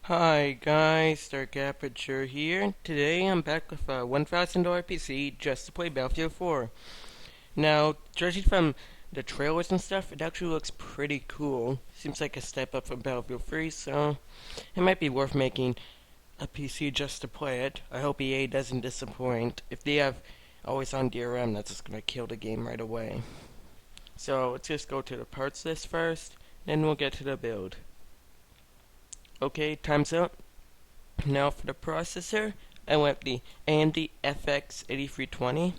Hi guys, Dark Aperture here. Today I'm back with a $1,000 PC just to play Battlefield 4. Now, judging from the trailers and stuff, it actually looks pretty cool. Seems like a step up from Battlefield 3, so it might be worth making a PC just to play it. I hope EA doesn't disappoint. If they have always on DRM, that's just gonna kill the game right away. So let's just go to the parts list first, then we'll get to the build. Okay, time's up. Now for the processor, I went the AMD FX 8320.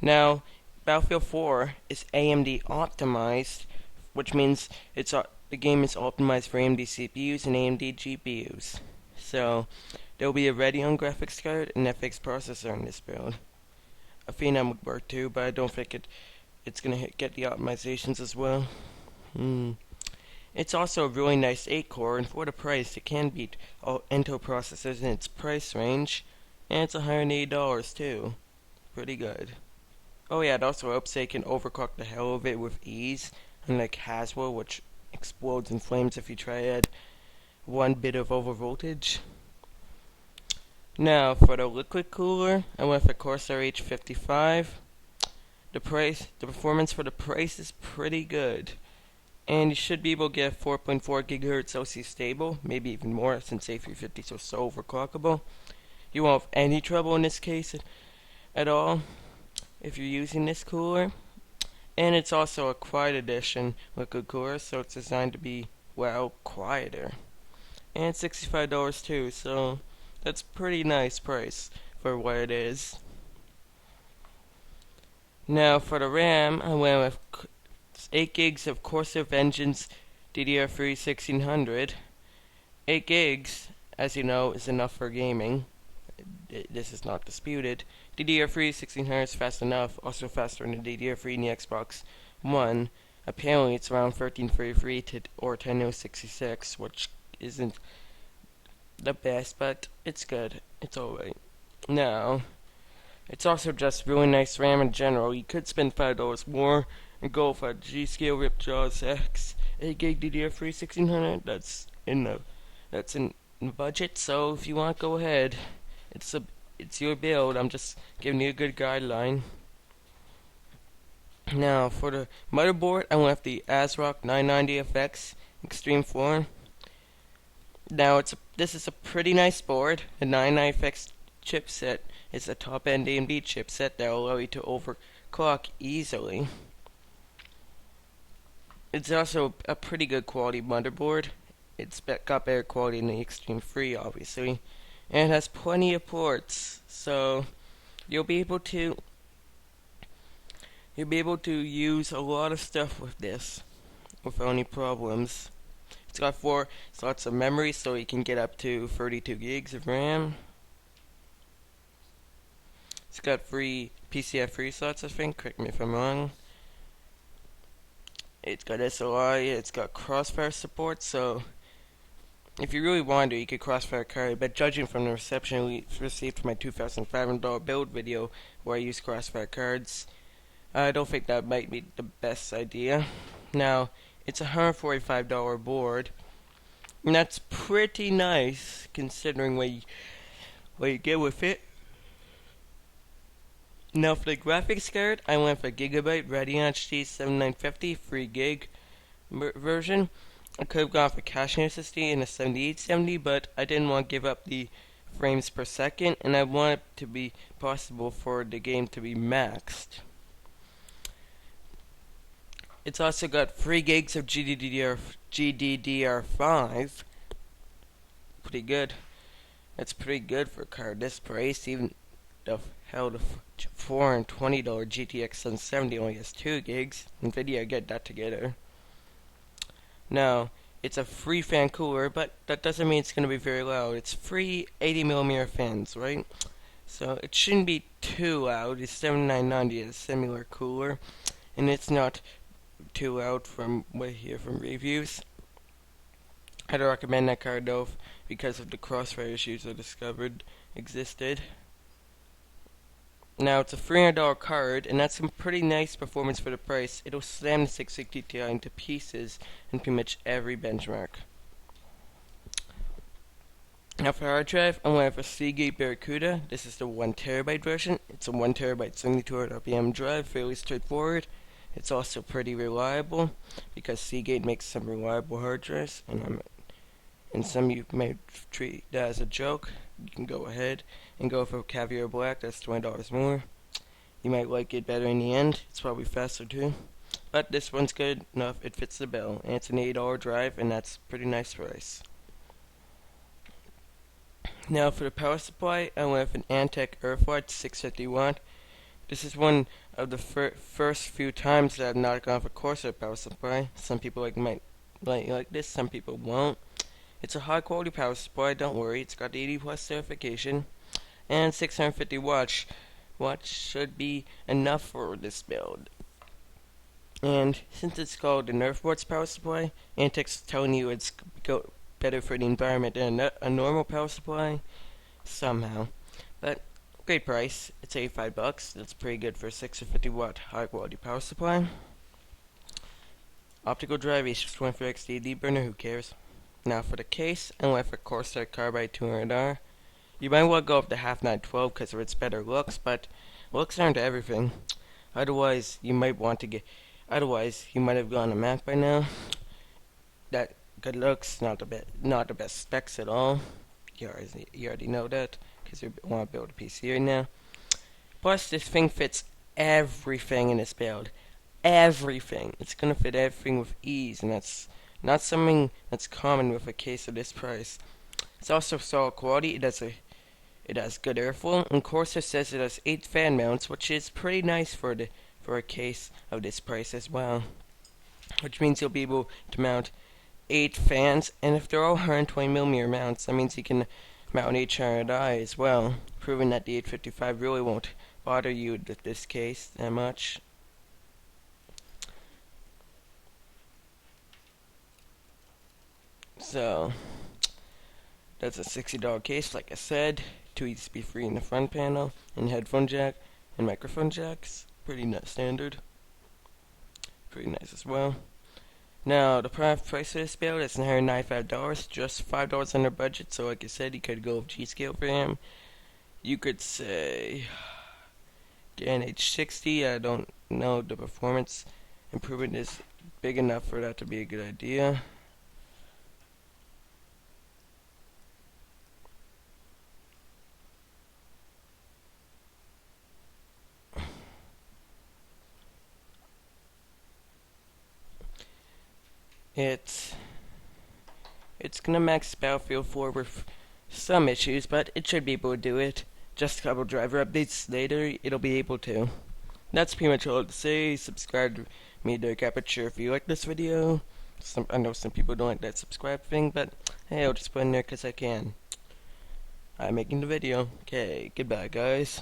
Now, Battlefield 4 is AMD optimized, which means the game is optimized for AMD CPUs and AMD GPUs. So, there will be a Radeon graphics card and FX processor in this build. A Phenom would work too, but I don't think it's gonna get the optimizations as well. It's also a really nice 8-core, and for the price, it can beat all Intel processors in its price range, and it's $180 too. Pretty good. Oh yeah, it also helps they can overclock the hell of it with ease, unlike Haswell, which explodes in flames if you try to add one bit of overvoltage. Now, for the liquid cooler, I went for Corsair H55. The performance for the price is pretty good. And you should be able to get 4.4 gigahertz LC stable, maybe even more since A350s are so overclockable. You won't have any trouble in this case at all if you're using this cooler. And it's also a quiet edition liquid cooler, so it's designed to be, well, quieter. And it's $65 too, so that's pretty nice price for what it is. Now for the RAM, I went with 8 gigs of Corsair Vengeance DDR3 1600. 8 gigs, as you know, is enough for gaming. This is not disputed. DDR3 1600 is fast enough, also faster than the DDR3 in the Xbox One. Apparently it's around 1333 or 1066, which isn't the best, but it's good. It's alright. Now, it's also just really nice RAM in general. You could spend $5 more and go for a G-Skill Ripjaws X 8 gig DDR3 1600. That's in the budget. So if you want, go ahead. It's your build. I'm just giving you a good guideline. Now for the motherboard, I went with the ASRock 990FX Extreme 4. Now this is a pretty nice board. The 990FX chipset is a top-end AMD chipset that will allow you to overclock easily. It's also a pretty good quality motherboard. It's got better quality than the Extreme 3, obviously, and it has plenty of ports, so you'll be able to use a lot of stuff with this without any problems. It's got 4 slots of memory, so you can get up to 32 gigs of RAM. It's got 3 PCIe slots, I think. Correct me if I'm wrong. It's got SOI, it's got Crossfire support, so if you really want to, you could Crossfire card, but judging from the reception we received for my $2,500 build video where I use Crossfire cards, I don't think that might be the best idea. Now, it's a $145 board, and that's pretty nice considering what you get with it. Now for the graphics card, I went for Gigabyte Radeon HD 7950 3 gig version. I could have gone for caching SSD in a 7870, but I didn't want to give up the frames per second, and I want it to be possible for the game to be maxed. It's also got 3 gigs of GDDR5. Pretty good. That's pretty good for a card this price, even the $420 GTX 1070 only has 2 gigs. Nvidia, get that together. Now, it's a free fan cooler, but that doesn't mean it's going to be very loud. It's free 80mm fans, right? So it shouldn't be too loud. The 7990 is a similar cooler, and it's not too loud from what I hear from reviews. I don't recommend that card though, because of the crossfire issues I discovered existed. Now, it's a $300 card, and that's some pretty nice performance for the price. It'll slam the 660 Ti into pieces in pretty much every benchmark. Now for hard drive, I'm going for Seagate Barracuda. This is the 1TB version. It's a 1TB 7200 RPM drive, fairly straightforward. It's also pretty reliable because Seagate makes some reliable hard drives, and some you may treat that as a joke. You can go ahead and go for Caviar Black. That's $20 more. You might like it better in the end. It's probably faster too. But this one's good enough. It fits the bill, and it's an $8 drive, and that's a pretty nice price. Now for the power supply, I went with an Antec Earthlight 650 watt. This is one of the first few times that I've not gone for Corsair power supply. Some people might like this, some people won't. It's a high quality power supply, don't worry. It's got 80 plus certification, and 650 watts. Watts should be enough for this build. And since it's called an Earthlight power supply, Antec's telling you it's better for the environment than a normal power supply somehow. But great price. It's $85. That's pretty good for a 650 watt high quality power supply. Optical drive is just went for XDD burner. Who cares? Now for the case, I went for Corsair Carbide 200R. You might want to go up to half 912 because of its better looks, but looks aren't everything. Otherwise, you might have gone to Mac by now. That good looks, not the best specs at all. You already know that because you want to build a PC right now. Plus, this thing fits everything in this build. Everything. It's gonna fit everything with ease, and that's not something that's common with a case of this price. It's also solid quality. It has good airflow, and Corsair says it has 8 fan mounts, which is pretty nice for a case of this price as well. Which means you'll be able to mount 8 fans, and if they're all 120mm mounts, that means you can mount an HRI as well, proving that the 855 really won't bother you with this case that much. So that's a $60 case, like I said. 2 USB free in the front panel, and headphone jack and microphone jacks. Pretty standard. Pretty nice as well. Now, the price for this build is $195, just $5 under budget, so like I said, you could go with G-Scale for him. You could say get an H60. I don't know the performance improvement is big enough for that to be a good idea. It's gonna max Battlefield 4 with some issues, but it should be able to do it. Just a couple driver updates later, it'll be able to. That's pretty much all to say. Subscribe to me, Dark Aperture, if you like this video. I know some people don't like that subscribe thing, but hey, I'll just put it in there because I can. I'm making the video. Okay, goodbye, guys.